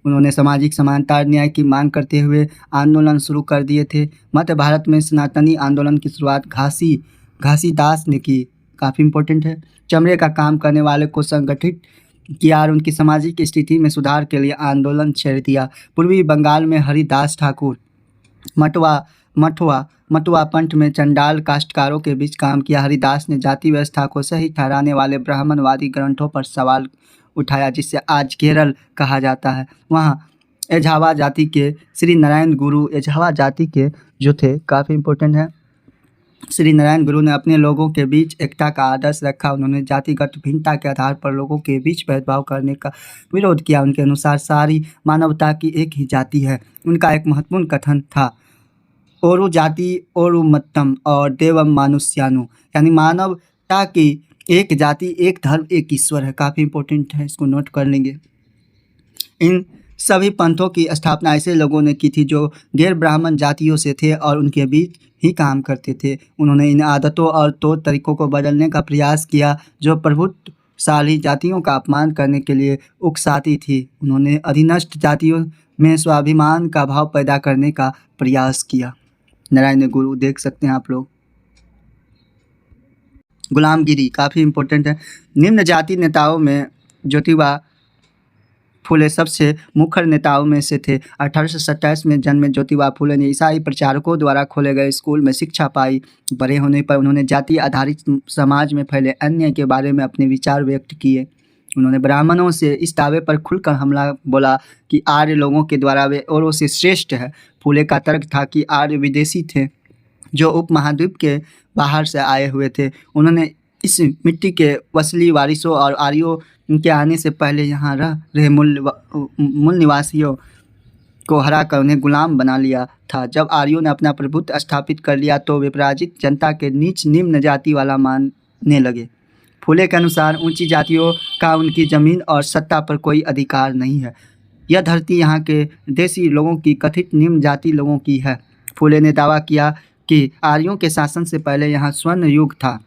उन्होंने सामाजिक समानता न्याय की मांग करते हुए आंदोलन शुरू कर दिए थे। मध्य भारत में सनातनी आंदोलन की शुरुआत घासीदास ने की। काफ़ी इम्पोर्टेंट है। चमड़े का काम करने वाले को संगठित किया और उनकी सामाजिक स्थिति में सुधार के लिए आंदोलन छेड़ दिया। पूर्वी बंगाल में हरिदास ठाकुर मटुआ पंथ में चंडाल काश्तकारों के बीच काम किया। हरिदास ने जाति व्यवस्था को सही ठहराने वाले ब्राह्मणवादी ग्रंथों पर सवाल उठाया, जिसे आज केरल कहा जाता है। वहाँ एझावा जाति के श्री नारायण गुरु एझावा जाति के जो थे, काफ़ी इम्पोर्टेंट है। श्री नारायण गुरु ने अपने लोगों के बीच एकता का आदर्श रखा। उन्होंने जातिगत भिन्नता के आधार पर लोगों के बीच भेदभाव करने का विरोध किया। उनके अनुसार सारी मानवता की एक ही जाति है। उनका एक महत्वपूर्ण कथन था, ओरु जाति ओरु मत्तम और देवम मानुष्यानु, यानी मानवता की एक जाति, एक धर्म, एक ईश्वर है। काफ़ी इम्पोर्टेंट है, इसको नोट कर लेंगे। इन सभी पंथों की स्थापना ऐसे लोगों ने की थी जो गैर ब्राह्मण जातियों से थे और उनके बीच ही काम करते थे। उन्होंने इन आदतों और तौर तरीकों को बदलने का प्रयास किया जो प्रभुत्वशाली जातियों का अपमान करने के लिए उकसाती थी। उन्होंने अधीनस्थ जातियों में स्वाभिमान का भाव पैदा करने का प्रयास किया। नारायण गुरु देख सकते हैं आप लोग। गुलामगिरी काफ़ी इम्पोर्टेंट है। निम्न जाति नेताओं में ज्योतिबा फुले सबसे मुखर नेताओं में से थे। 1827 में जन्मे ज्योतिबा फुले ने ईसाई प्रचारकों द्वारा खोले गए स्कूल में शिक्षा पाई। बड़े होने पर उन्होंने जाति आधारित समाज में फैले अन्याय के बारे में अपने विचार व्यक्त किए। उन्होंने ब्राह्मणों से इस दावे पर खुलकर हमला बोला कि आर्य लोगों के द्वारा वे औरों से श्रेष्ठ है। फुले का तर्क था कि आर्य विदेशी थे जो उपमहाद्वीप के बाहर से आए हुए थे। उन्होंने इस मिट्टी के वसली वारिसों और आर्यों के आने से पहले यहाँ रह रहे मूल निवासियों को हराकर उन्हें गुलाम बना लिया था। जब आर्यों ने अपना प्रभुत्व स्थापित कर लिया तो वे पराजित जनता के नीच निम्न जाति वाला मानने लगे। फुले के अनुसार ऊंची जातियों का उनकी ज़मीन और सत्ता पर कोई अधिकार नहीं है। यह धरती यहाँ के देसी लोगों की कथित निम्न जाति लोगों की है। फुले ने दावा किया कि आर्यों के शासन से पहले यहाँ स्वर्ण युग था।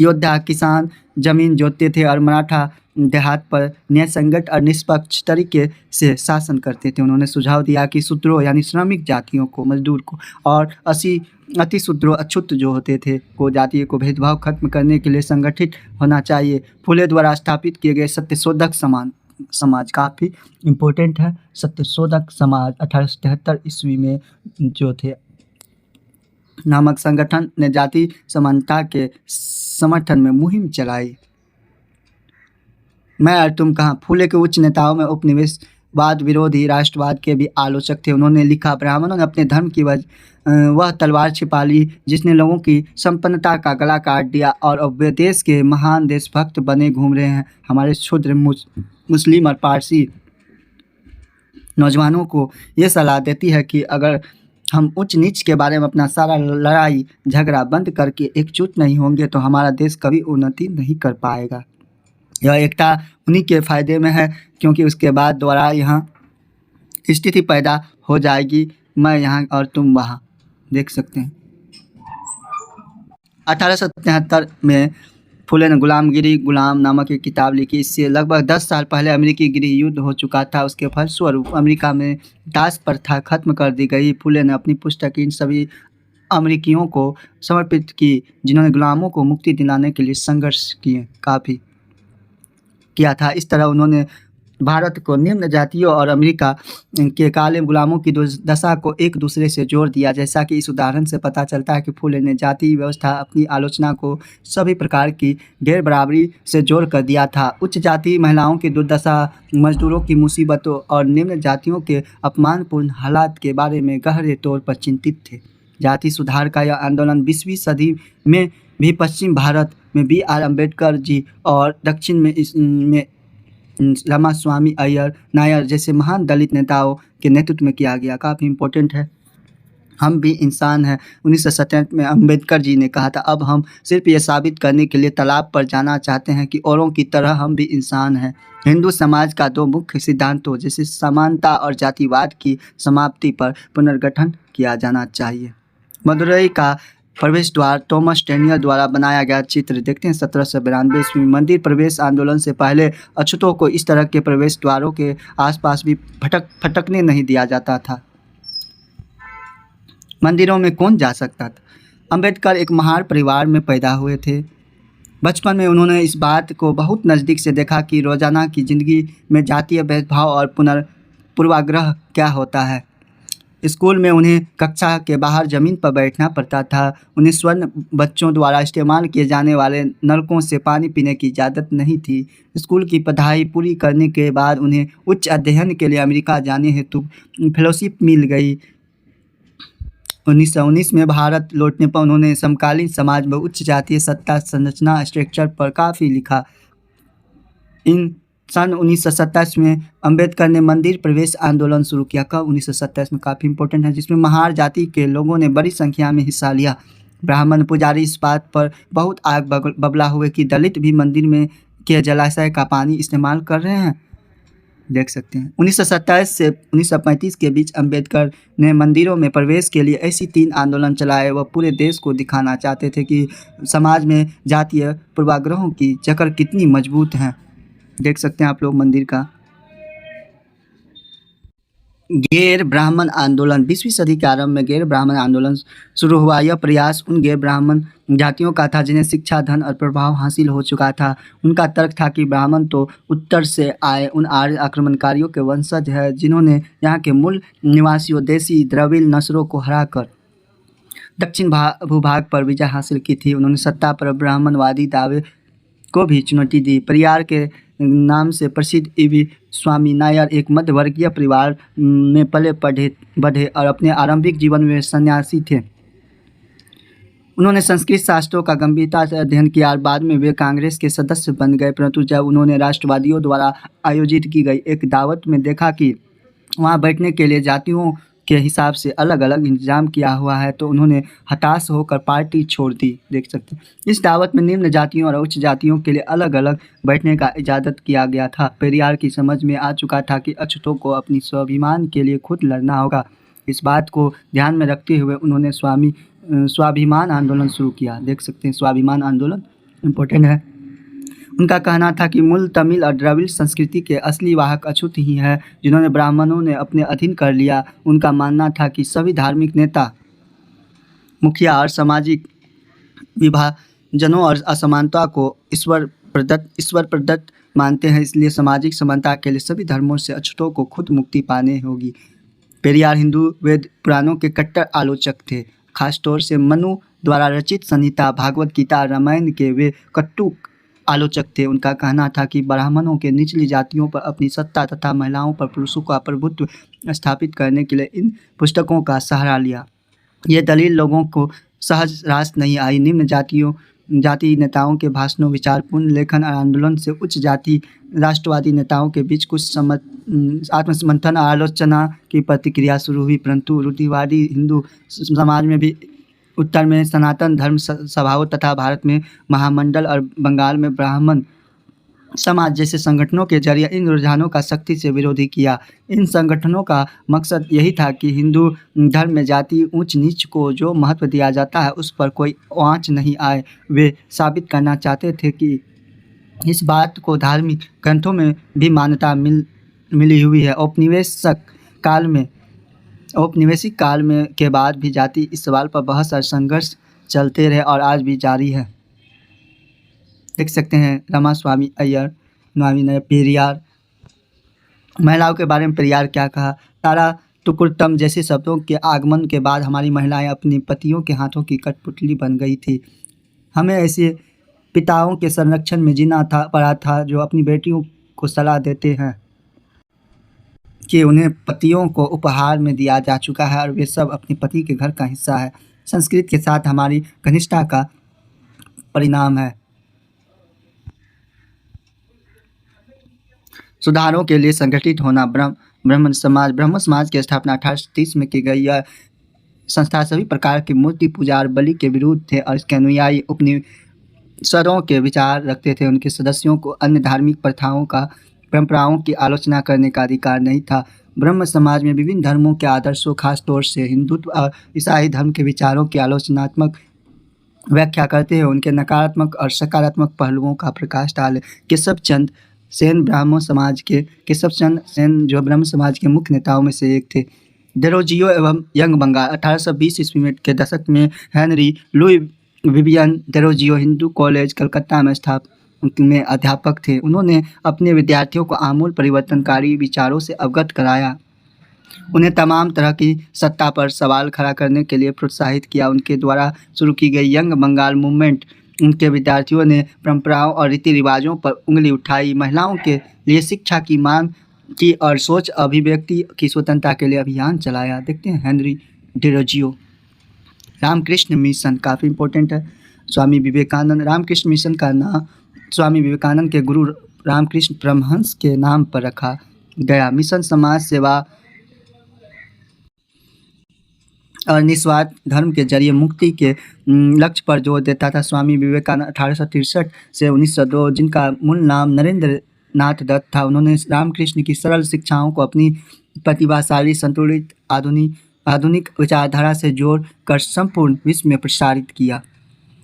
योद्धा किसान जमीन जोतते थे और मराठा देहात पर न्याय संगत और निष्पक्ष तरीके से शासन करते थे। उन्होंने सुझाव दिया कि शूद्रों यानी श्रमिक जातियों को, मजदूर को और अति शूद्रों अछूत जो होते थे को जातियों को भेदभाव खत्म करने के लिए संगठित होना चाहिए। फुले द्वारा स्थापित किए गए सत्यशोधक समाज काफ़ी इम्पोर्टेंट है। सत्यशोधक समाज 1873 ईस्वी में जो थे नामक संगठन ने जाति समानता के समर्थन में मुहिम चलाई। मैं और तुम कहाँ। फुले के उच्च नेताओं में उपनिवेशवाद विरोधी राष्ट्रवाद के भी आलोचक थे। उन्होंने लिखा, ब्राह्मणों ने अपने धर्म की वह तलवार छिपा ली जिसने लोगों की संपन्नता का गला काट दिया और अब वे देश के महान देशभक्त बने घूम रहे हैं। हमारे क्षुद्र मुस्लिम और पारसी नौजवानों को ये सलाह देती है कि अगर हम ऊंच नीच के बारे में अपना सारा लड़ाई झगड़ा बंद करके एकजुट नहीं होंगे तो हमारा देश कभी उन्नति नहीं कर पाएगा। यह एकता उन्हीं के फायदे में है, क्योंकि उसके बाद दोबारा यहाँ स्थिति पैदा हो जाएगी, मैं यहाँ और तुम वहाँ। देख सकते हैं 1873 में फुले ने गुलाम नामक एक किताब लिखी। इससे लगभग 10 साल पहले अमेरिकी गृह युद्ध हो चुका था। उसके फलस्वरूप अमेरिका में दास प्रथा खत्म कर दी गई। फुले ने अपनी पुस्तक इन सभी अमेरिकियों को समर्पित की जिन्होंने गुलामों को मुक्ति दिलाने के लिए संघर्ष किया था। इस तरह उन्होंने भारत को निम्न जातियों और अमेरिका के काले गुलामों की दुर्दशा को एक दूसरे से जोड़ दिया। जैसा कि इस उदाहरण से पता चलता है कि फुले ने जाति व्यवस्था अपनी आलोचना को सभी प्रकार की गैर बराबरी से जोड़ कर दिया था। उच्च जाति महिलाओं की दुर्दशा, मजदूरों की मुसीबतों और निम्न जातियों के अपमानपूर्ण हालात के बारे में गहरे तौर पर चिंतित थे। जाति सुधार का यह आंदोलन 20वीं सदी में भी पश्चिम भारत में B.R. अम्बेडकर जी और दक्षिण में रामास्वामी अय्यर नायर जैसे महान दलित नेताओं के नेतृत्व में किया गया। काफ़ी इम्पोर्टेंट है। हम भी इंसान हैं। 1997 में अम्बेडकर जी ने कहा था, अब हम सिर्फ ये साबित करने के लिए तालाब पर जाना चाहते हैं कि औरों की तरह हम भी इंसान हैं। हिंदू समाज का 2 मुख्य सिद्धांतों जैसे समानता और जातिवाद की समाप्ति पर पुनर्गठन किया जाना चाहिए। मदुरई का प्रवेश द्वार थॉमस टेनियर द्वारा बनाया गया चित्र देखते हैं। 1792 ईस्वी में मंदिर प्रवेश आंदोलन से पहले अछूतों को इस तरह के प्रवेश द्वारों के आसपास भी फटकने नहीं दिया जाता था। मंदिरों में कौन जा सकता था? अम्बेडकर एक महार परिवार में पैदा हुए थे। बचपन में उन्होंने इस बात को बहुत नज़दीक से देखा कि रोज़ाना की ज़िंदगी में जातीय भेदभाव और पूर्वाग्रह क्या होता है। स्कूल में उन्हें कक्षा के बाहर ज़मीन पर बैठना पड़ता था। उन्हें स्वर्ण बच्चों द्वारा इस्तेमाल किए जाने वाले नलकों से पानी पीने की इजाज़त नहीं थी। स्कूल की पढ़ाई पूरी करने के बाद उन्हें उच्च अध्ययन के लिए अमेरिका जाने हेतु फेलोशिप मिल गई। 1919 में भारत लौटने पर उन्होंने समकालीन समाज में उच्च जातीय सत्ता संरचना स्ट्रक्चर पर काफ़ी लिखा। सन 1927 में अम्बेडकर ने मंदिर प्रवेश आंदोलन शुरू किया। कब? 1927 में, काफ़ी इंपॉर्टेंट है, जिसमें महार जाति के लोगों ने बड़ी संख्या में हिस्सा लिया। ब्राह्मण पुजारी इस बात पर बहुत आग बबला हुए कि दलित भी मंदिर में के जलाशय का पानी इस्तेमाल कर रहे हैं। देख सकते हैं 1927 से 1935 के बीच अम्बेडकर ने मंदिरों में प्रवेश के लिए ऐसी 3 आंदोलन चलाए। वह पूरे देश को दिखाना चाहते थे कि समाज में जातीय पूर्वाग्रहों की जकड़ कितनी मजबूत है। देख सकते हैं आप लोग मंदिर का। गैर ब्राह्मण आंदोलन 20वीं सदी के आरंभ में गैर ब्राह्मण आंदोलन शुरू हुआ। यह प्रयास उन गैर ब्राह्मण जातियों का था जिन्हें शिक्षा, धन और प्रभाव हासिल हो चुका था। उनका तर्क था कि ब्राह्मण तो उत्तर से आए उन आर्य आक्रमणकारियों के वंशज है जिन्होंने यहाँ के मूल निवासियों देसी द्रविड़ नस्लों को हराकर दक्षिण भूभाग पर विजय हासिल की थी। उन्होंने सत्ता पर ब्राह्मणवादी दावे को भी चुनौती दी। परियार के नाम से प्रसिद्ध E.V. स्वामी नायर एक मध्यवर्गीय परिवार में पले बढ़े और अपने आरंभिक जीवन में सन्यासी थे। उन्होंने संस्कृत शास्त्रों का गंभीरता से अध्ययन किया और बाद में वे कांग्रेस के सदस्य बन गए। परंतु जब उन्होंने राष्ट्रवादियों द्वारा आयोजित की गई एक दावत में देखा कि वहां बैठने के लिए जातियों के हिसाब से अलग अलग इंतजाम किया हुआ है तो उन्होंने हताश होकर पार्टी छोड़ दी। देख सकते हैं इस दावत में निम्न जातियों और उच्च जातियों के लिए अलग अलग बैठने का इजाज़त किया गया था। पेरियार की समझ में आ चुका था कि अछूतों को अपनी स्वाभिमान के लिए खुद लड़ना होगा। इस बात को ध्यान में रखते हुए उन्होंने स्वाभिमान आंदोलन शुरू किया। देख सकते हैं स्वाभिमान आंदोलन इम्पोर्टेंट है। उनका कहना था कि मूल तमिल और द्रविड़ संस्कृति के असली वाहक अछूत ही हैं जिन्होंने ब्राह्मणों ने अपने अधीन कर लिया। उनका मानना था कि सभी धार्मिक नेता, मुखिया और सामाजिक विभाजनों और असमानता को ईश्वर प्रदत्त मानते हैं, इसलिए सामाजिक समानता के लिए सभी धर्मों से अछूतों को खुद मुक्ति पाने होगी। पेरियार हिंदू वेद पुराणों के कट्टर आलोचक थे। खासतौर से मनु द्वारा रचित संहिता, भागवत गीता, रामायण के वे कट्टू आलोचक थे। उनका कहना था कि ब्राह्मणों के निचली जातियों पर अपनी सत्ता तथा महिलाओं पर पुरुषों का प्रभुत्व स्थापित करने के लिए इन पुस्तकों का सहारा लिया। ये दलील लोगों को सहज रास नहीं आई। निम्न जातियों जाति नेताओं के भाषणों, विचारपूर्ण लेखन और आंदोलन से उच्च जाति राष्ट्रवादी नेताओं के बीच कुछ आत्मसमर्थन और आलोचना की प्रतिक्रिया शुरू हुई, परंतु रूढ़िवादी हिंदू समाज में भी उत्तर में सनातन धर्म सभाओं तथा भारत में महामंडल और बंगाल में ब्राह्मण समाज जैसे संगठनों के जरिए इन रुझानों का सख्ती से विरोध किया। इन संगठनों का मकसद यही था कि हिंदू धर्म में जाति ऊंच नीच को जो महत्व दिया जाता है उस पर कोई आंच नहीं आए। वे साबित करना चाहते थे कि इस बात को धार्मिक ग्रंथों में भी मान्यता मिली हुई है। औपनिवेशिक काल में के बाद भी जाति इस सवाल पर बहस और संघर्ष चलते रहे और आज भी जारी है। देख सकते हैं रामास्वामी अय्यर, नवीन पेरियार। महिलाओं के बारे में पेरियार क्या कहा? तारा टुकुरतम जैसे शब्दों के आगमन के बाद हमारी महिलाएं अपने पतियों के हाथों की कठपुतली बन गई थी। हमें ऐसे पिताओं के संरक्षण में जीना पड़ा था जो अपनी बेटियों को सलाह देते हैं कि उन्हें पतियों को उपहार में दिया जा चुका है और वे सब अपने पति के घर का हिस्सा है। संस्कृति के साथ हमारी घनिष्ठता का परिणाम है। सुधारों के लिए संगठित होना। ब्राह्मण समाज की स्थापना 1830 में की गई। यह संस्था सभी प्रकार की मूर्ति पूजा और बलि के विरुद्ध थे और इसके अनुयायी उपनिषदों के विचार रखते थे। उनके सदस्यों को अन्य धार्मिक प्रथाओं का परंपराओं की आलोचना करने का अधिकार नहीं था। ब्रह्म समाज में विभिन्न धर्मों के आदर्शों, खासतौर से हिंदुत्व और ईसाई धर्म के विचारों की आलोचनात्मक व्याख्या करते हैं। उनके नकारात्मक और सकारात्मक पहलुओं का प्रकाश डाले। केशव चंद्र सेन जो ब्रह्म समाज के मुख्य नेताओं में से एक थे। डेरोजियो एवं यंग बंगाल। 1820 ईस्वी के दशक में Henry Louis Vivian Derozio Hindu college Calcutta में अध्यापक थे। उन्होंने अपने विद्यार्थियों को आमूल परिवर्तनकारी विचारों से अवगत कराया। उन्हें तमाम तरह की सत्ता पर सवाल खड़ा करने के लिए प्रोत्साहित किया। उनके द्वारा शुरू की गई यंग बंगाल मूवमेंट उनके विद्यार्थियों ने परंपराओं और रीति रिवाजों पर उंगली उठाई, महिलाओं के लिए शिक्षा की मांग की और सोच अभिव्यक्ति की स्वतंत्रता के लिए अभियान चलाया। देखते हैं हेनरी डेरोजियो। रामकृष्ण मिशन काफ़ी इम्पोर्टेंट है। स्वामी विवेकानंद। रामकृष्ण मिशन का नाम स्वामी विवेकानंद के गुरु रामकृष्ण परमहंस के नाम पर रखा गया। मिशन समाज सेवा और निस्वार्थ धर्म के जरिए मुक्ति के लक्ष्य पर जोर देता था। स्वामी विवेकानंद 1863 से 1902, जिनका मूल नाम नरेंद्र नाथ दत्त था, उन्होंने रामकृष्ण की सरल शिक्षाओं को अपनी प्रतिभाशाली, संतुलित, आधुनिक विचारधारा से जोड़ कर संपूर्ण विश्व में प्रसारित किया।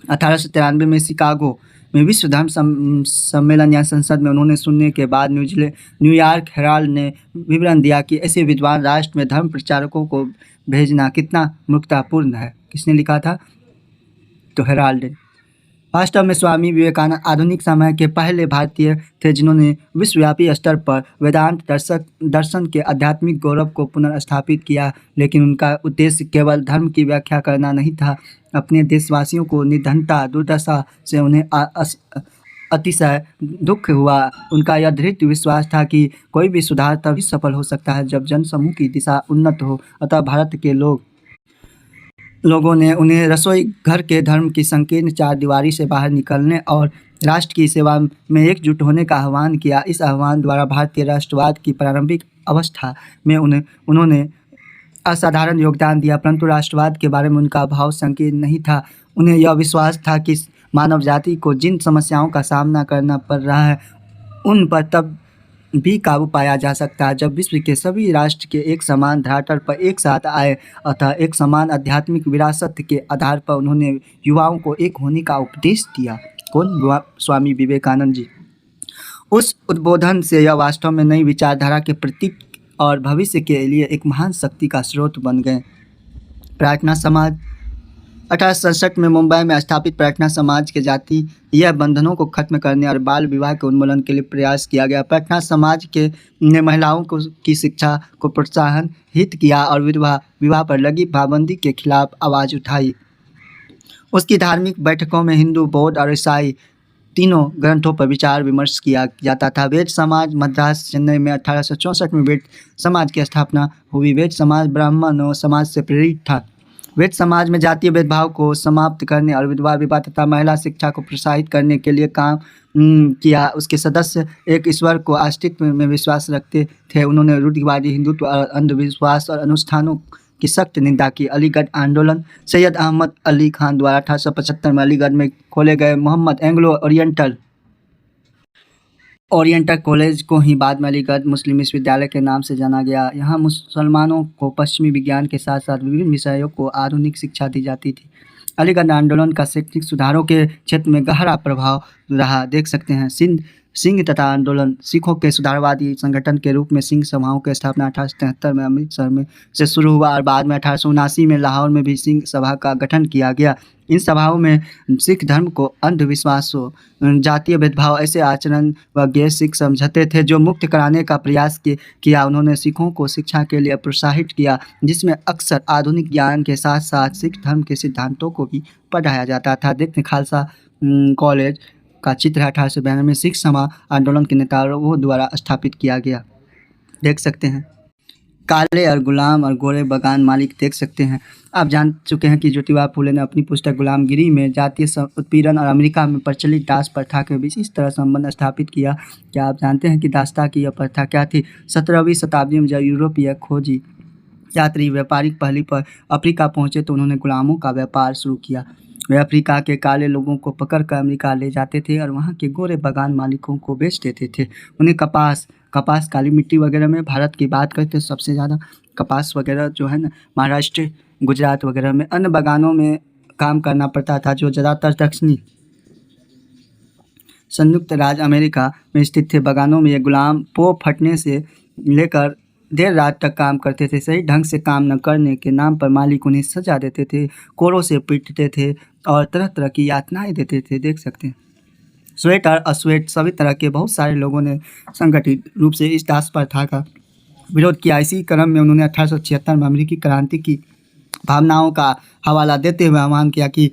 1893 में शिकागो में विश्व धर्म सम्मेलन या संसद में उन्होंने सुनने के बाद न्यूयॉर्क हेराल्ड ने विवरण दिया कि ऐसे विद्वान राष्ट्र में धर्म प्रचारकों को भेजना कितना मूर्खतापूर्ण है। किसने लिखा था? तो हेराल्ड ने। वास्तव में स्वामी विवेकानंद आधुनिक समय के पहले भारतीय थे जिन्होंने विश्वव्यापी स्तर पर वेदांत दर्शन के आध्यात्मिक गौरव को पुनर्स्थापित किया, लेकिन उनका उद्देश्य केवल धर्म की व्याख्या करना नहीं था। अपने देशवासियों को निर्धनता, दुर्दशा से उन्हें अतिशय दुख हुआ। उनका यह दृढ़ विश्वास था कि कोई भी सुधार तभी सफल हो सकता है जब जनसमूह की दिशा उन्नत हो। अतः भारत के लोगों ने उन्हें रसोई घर के धर्म की संकीर्ण चारदीवारी से बाहर निकलने और राष्ट्र की सेवा में एकजुट होने का आह्वान किया। इस आह्वान द्वारा भारतीय राष्ट्रवाद की प्रारंभिक अवस्था में उन्होंने असाधारण योगदान दिया, परंतु राष्ट्रवाद के बारे में उनका भाव संकीर्ण नहीं था। उन्हें यह विश्वास था कि मानव जाति को जिन समस्याओं का सामना करना पड़ रहा है उन पर तब भी काबू पाया जा सकता है जब विश्व के सभी राष्ट्र के एक समान धरातल पर एक साथ आए। अतः एक समान आध्यात्मिक विरासत के आधार पर उन्होंने युवाओं को एक होने का उपदेश दिया। कौन? स्वामी विवेकानंद जी। उस उद्बोधन से यह वास्तव में नई विचारधारा के प्रतीक और भविष्य के लिए एक महान शक्ति का स्रोत बन गए। प्रार्थना समाज। 1867 में मुंबई में स्थापित प्रार्थना समाज के जातीय बंधनों को खत्म करने और बाल विवाह के उन्मूलन के लिए प्रयास किया गया। प्रार्थना समाज ने महिलाओं की शिक्षा को प्रोत्साहन हित किया और विवाह पर लगी पाबंदी के खिलाफ आवाज़ उठाई। उसकी धार्मिक बैठकों में हिंदू, बौद्ध और ईसाई तीनों ग्रंथों पर विचार विमर्श किया जाता था। वेद समाज। मद्रास, चेन्नई में 1864 में वेद समाज की स्थापना हुई। वेद समाज ब्राह्मण समाज से प्रेरित था। वैध समाज में जातीय भेदभाव को समाप्त करने और विधवा विवाह तथा महिला शिक्षा को प्रोत्साहित करने के लिए काम किया। उसके सदस्य एक ईश्वर को अस्तित्व में विश्वास रखते थे। उन्होंने रूढ़िवादी हिंदुत्व और अंधविश्वास और अनुष्ठानों की सख्त निंदा की। अलीगढ़ आंदोलन सैयद अहमद अली खान द्वारा 1875 में अलीगढ़ में खोले गए मोहम्मद एंग्लो ओरिएंटल कॉलेज को ही बाद में अलीगढ़ मुस्लिम विश्वविद्यालय के नाम से जाना गया। यहाँ मुसलमानों को पश्चिमी विज्ञान के साथ साथ विभिन्न विषयों को आधुनिक शिक्षा दी जाती थी। अलीगढ़ आंदोलन का शैक्षिक सुधारों के क्षेत्र में गहरा प्रभाव रहा। देख सकते हैं सिंह तथा आंदोलन सिखों के सुधारवादी संगठन के रूप में सिंह सभाओं की स्थापना 1873 में अमृतसर में से शुरू हुआ और बाद में 1879 में लाहौर में भी सिंह सभा का गठन किया गया। इन सभाओं में सिख धर्म को अंधविश्वासों, जातीय भेदभाव, ऐसे आचरण व गैर सिख समझते थे जो मुक्त कराने का प्रयास किया। उन्होंने सिखों को शिक्षा के लिए प्रोत्साहित किया, जिसमें अक्सर आधुनिक ज्ञान के साथ साथ सिख धर्म के सिद्धांतों को भी पढ़ाया जाता था। देखते खालसा कॉलेज का चित्र 1892 में सिख सभा आंदोलन के नेताओं द्वारा स्थापित किया गया। देख सकते हैं काले और गुलाम और गोरे बगान मालिक। देख सकते हैं आप जान चुके हैं कि ज्योतिबा फुले ने अपनी पुस्तक गुलामगिरी में जातीय उत्पीड़न और अमेरिका में प्रचलित दास प्रथा के बीच इस तरह संबंध स्थापित किया। क्या आप जानते हैं कि दासता की यह प्रथा क्या थी? 17वीं शताब्दी में जब यूरोपीय खोजी यात्री व्यापारिक पहली पर अफ्रीका पहुंचे तो उन्होंने गुलामों का व्यापार शुरू किया। वे अफ्रीका के काले लोगों को पकड़कर अमेरिका ले जाते थे और वहाँ के गोरे बगान मालिकों को बेच देते थे। उन्हें कपास, काली मिट्टी वगैरह में भारत की बात करते सबसे ज़्यादा कपास वगैरह जो है ना महाराष्ट्र, गुजरात वगैरह में अन्य बगानों में काम करना पड़ता था, जो ज़्यादातर दक्षिणी संयुक्त राज्य अमेरिका में स्थित थे। बगानों में ये गुलाम फटने से लेकर देर रात तक काम करते थे। सही ढंग से काम न करने के नाम पर मालिक उन्हें सजा देते थे, कोरों से पीटते थे और तरह तरह की यातनाएं देते थे। देख सकते हैं श्वेत और अश्वेत सभी तरह के बहुत सारे लोगों ने संगठित रूप से इस दास प्रथा का विरोध किया। इसी क्रम में उन्होंने 1876 में अमेरिकी क्रांति की भावनाओं का हवाला देते हुए आह्वान किया कि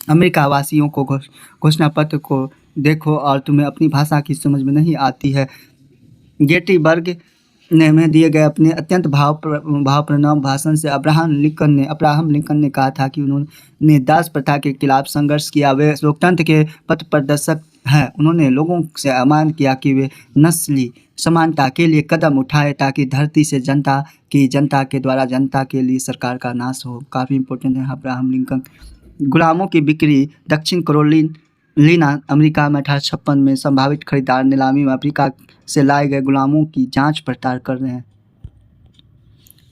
अमेरिका वासियों को घोषणा पत्र को देखो और तुम्हें अपनी भाषा की समझ में नहीं आती है। गेटिसबर्ग में दिए गए अपने अत्यंत भावप्रणव भाषण से अब्राहम लिंकन ने कहा था कि उन्होंने दास प्रथा के खिलाफ संघर्ष किया। वे लोकतंत्र के पथ प्रदर्शक हैं। उन्होंने लोगों से आह्वान किया कि वे नस्ली समानता के लिए कदम उठाए ताकि धरती से जनता के द्वारा जनता के लिए सरकार का नाश हो। काफ़ी इंपॉर्टेंट है अब्राहम लिंकन। गुलामों की बिक्री दक्षिण कैरोलिना अमेरिका में 1856 में संभावित खरीदार नीलामी में अफ्रीका से लाए गए गुलामों की जांच पड़ताल कर रहे हैं।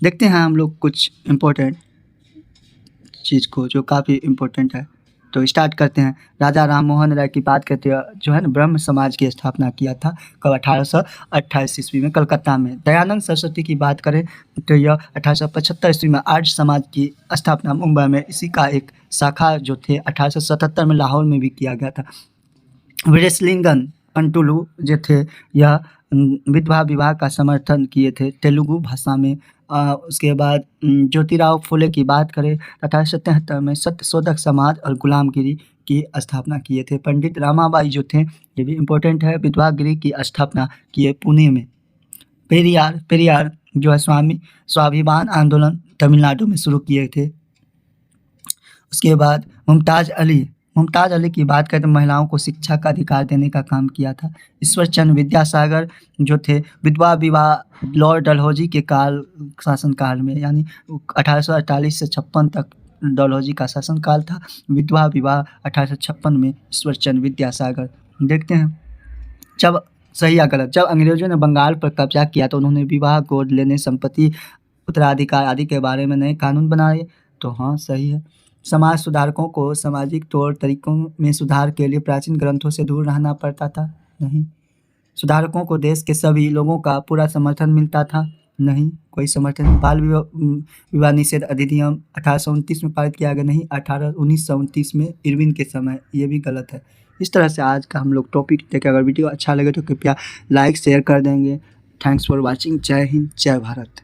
देखते हैं हम लोग कुछ इम्पोर्टेंट चीज़ को जो काफ़ी इम्पोर्टेंट है। तो स्टार्ट करते हैं। राजा राम मोहन राय की बात करते हैं, जो है ना ब्रह्म समाज की स्थापना किया था कब? 1828 ईस्वी में कलकत्ता में। दयानंद सरस्वती की बात करें तो यह 1875 ईस्वी में आर्य समाज की स्थापना मुंबई में इसी का एक शाखा जो थे 1877 में लाहौर में भी किया गया था। वीरेशलिंगम पंतुलु जो थे यह विधवा विवाह का समर्थन किए थे तेलुगु भाषा में। उसके बाद ज्योतिराव फुले की बात करें 1873 में सत्यशोधक समाज और गुलामगिरी की स्थापना किए थे। पंडित रामाबाई जो थे ये भी इम्पोर्टेंट है, विधवागिरी की स्थापना किए पुणे में। पेरियार जो है स्वाभिमान आंदोलन तमिलनाडु में शुरू किए थे। उसके बाद मुमताज़ अली की बात करें तो महिलाओं को शिक्षा का अधिकार देने का काम किया था। ईश्वरचंद्र विद्यासागर जो थे विधवा विवाह लॉर्ड डलहौजी के शासनकाल में, यानी 1848 से 56 तक डलहौजी का शासनकाल था। विधवा विवाह 1856 में ईश्वरचंद्र विद्यासागर। देखते हैं जब सही या गलत। जब अंग्रेजों ने बंगाल पर कब्जा किया तो उन्होंने विवाह, गोद लेने, संपत्ति, उत्तराधिकार आदि के बारे में नए कानून बनाए। तो हाँ सही है। समाज सुधारकों को सामाजिक तौर तरीकों में सुधार के लिए प्राचीन ग्रंथों से दूर रहना पड़ता था। नहीं। सुधारकों को देश के सभी लोगों का पूरा समर्थन मिलता था। नहीं, कोई समर्थन। बाल विवाह निषेध अधिनियम 1829 में पारित किया गया। नहीं, 1929 में इरविन के समय। ये भी गलत है। इस तरह से आज का हम लोग टॉपिक देखें। अगर वीडियो अच्छा लगे तो कृपया लाइक शेयर कर देंगे। Thanks for watching. जय हिंद, जय भारत।